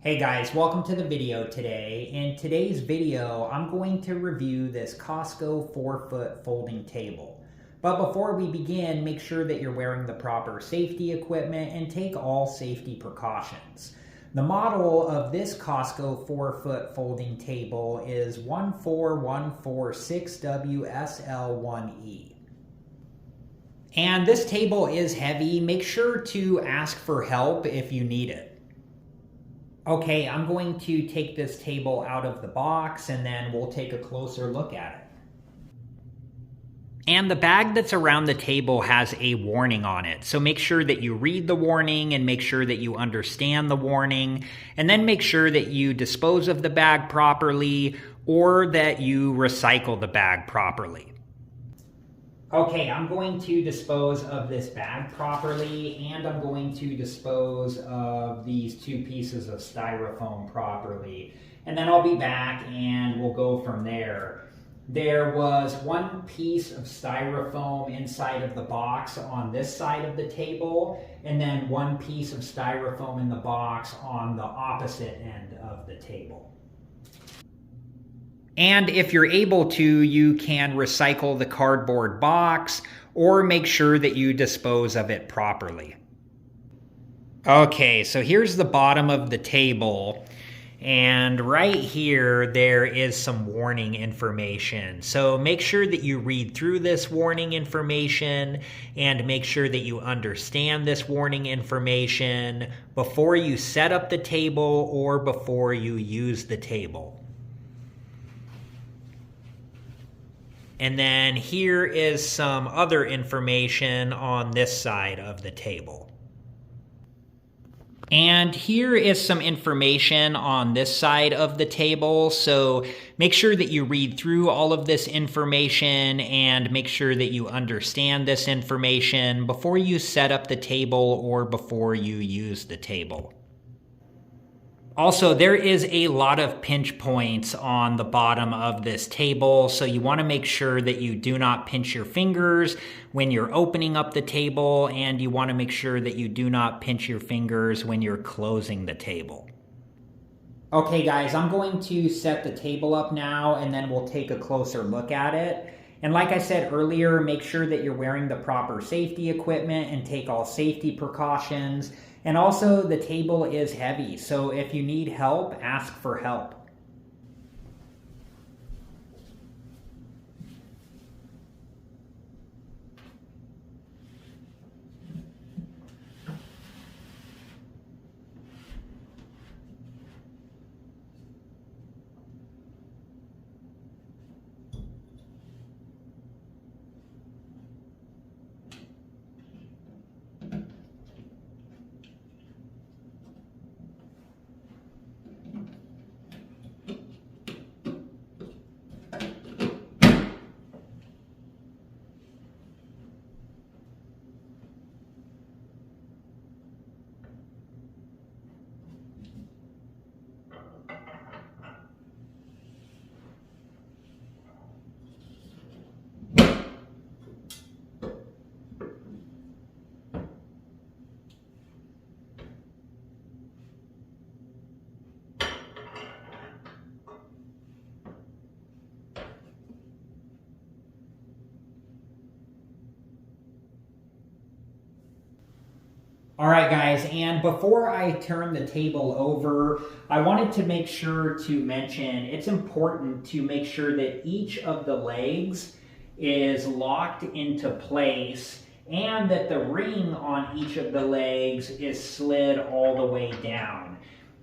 Hey guys, welcome to the video today. In today's video, I'm going to review this Cosco 4-foot folding table. But before we begin, make sure that you're wearing the proper safety equipment and take all safety precautions. The model of this Cosco 4-foot folding table is 14146WSL1E. And this table is heavy. Make sure to ask for help if you need it. Okay, I'm going to take this table out of the box and then we'll take a closer look at it. And the bag that's around the table has a warning on it. So make sure that you read the warning and make sure that you understand the warning. And then make sure that you dispose of the bag properly or that you recycle the bag properly. Okay, I'm going to dispose of this bag properly, and I'm going to dispose of these two pieces of styrofoam properly. And then I'll be back and we'll go from there. There was one piece of styrofoam inside of the box on this side of the table, and then one piece of styrofoam in the box on the opposite end of the table. And if you're able to, you can recycle the cardboard box or make sure that you dispose of it properly. Okay, so here's the bottom of the table. And right here, there is some warning information. So make sure that you read through this warning information and make sure that you understand this warning information before you set up the table or before you use the table. And then here is some other information on this side of the table. And here is some information on this side of the table. So make sure that you read through all of this information and make sure that you understand this information before you set up the table or before you use the table. Also, there is a lot of pinch points on the bottom of this table, so you want to make sure that you do not pinch your fingers when you're opening up the table, and you want to make sure that you do not pinch your fingers when you're closing the table. Okay guys, I'm going to set the table up now, and then we'll take a closer look at it. And like I said earlier, make sure that you're wearing the proper safety equipment and take all safety precautions. And also, the table is heavy, so if you need help, ask for help. All right, guys, and before I turn the table over, I wanted to make sure to mention it's important to make sure that each of the legs is locked into place and that the ring on each of the legs is slid all the way down.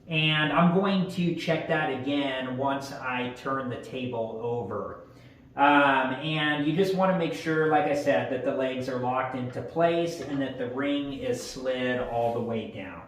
And I'm going to check that again once I turn the table over. And you just want to make sure, like I said, that the legs are locked into place and that the ring is slid all the way down.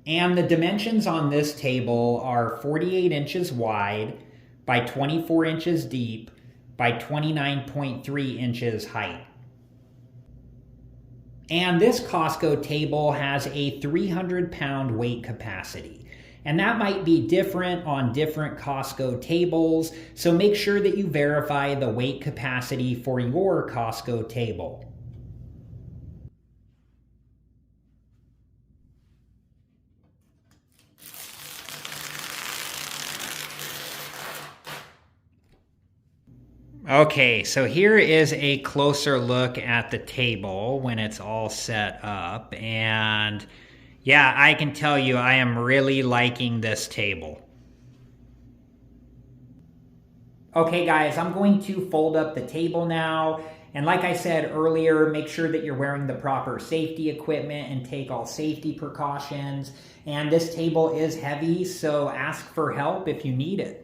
And the dimensions on this table are 48 inches wide by 24 inches deep by 29.3 inches height. And this Cosco table has a 300-pound weight capacity. And that might be different on different Cosco tables, so make sure that you verify the weight capacity for your Cosco table. Okay, so here is a closer look at the table when it's all set up, and yeah, I can tell you I am really liking this table. Okay guys, I'm going to fold up the table now, and like I said earlier, make sure that you're wearing the proper safety equipment and take all safety precautions. And this table is heavy, so ask for help if you need it.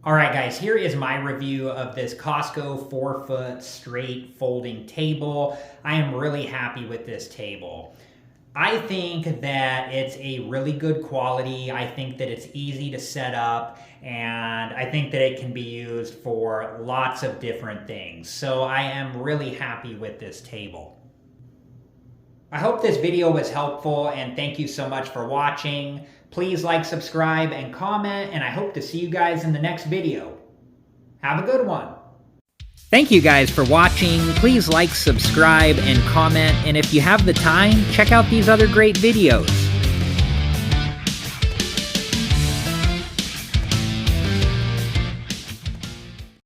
All right, guys, here is my review of this Cosco 4-foot straight folding table. I am really happy with this table. I think that it's a really good quality. I think that it's easy to set up, and I think that it can be used for lots of different things. So I am really happy with this table. I hope this video was helpful, and thank you so much for watching. Please like, subscribe, and comment, and I hope to see you guys in the next video. Have a good one. Thank you guys for watching. Please like, subscribe, and comment, and if you have the time, check out these other great videos.